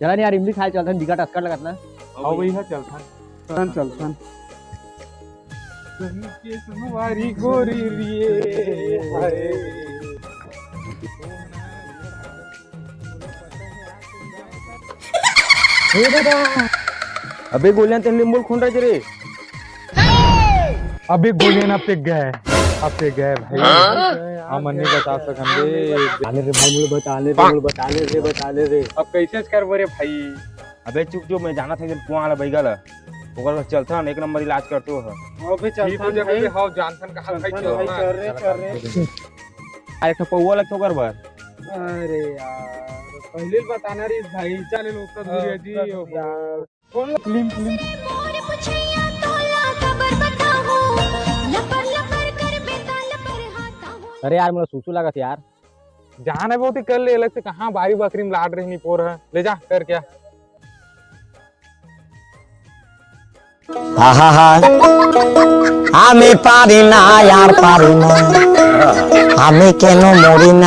चला नहीं यार इमली खाए चलता बिगा टस्कर लगत ना आओ भैया चलता चल के सुनवारी गोरी लिए हाय अबे गोलियां तेन लिंबू खून रहे रे अबे गोलियां पे गए भाई हम नहीं बता सकंगे आले रे भाई मुझे बता ले रे अब कैसे कर बोरे भाई अबे चुप जो मैं जाना था कि कुआं वाला बैगल ओकर चलता एक नंबर इलाज करते हो अबे चलता भाई हां जानथन कहां भाई चल रहे अरे तो पौवा लगतो कर बार अरे यार पहले बताना रे भाई चले लोग का दूर जी यार कौन फिल्म अरे यार मुझे सूसू लगा यार जहां है बहुत ही कर ले अलग से कहां बारी बकरी में लाड रही नहीं पोर है ले जा कर क्या আমি পারি না আর পারি না আমি কেন মরি না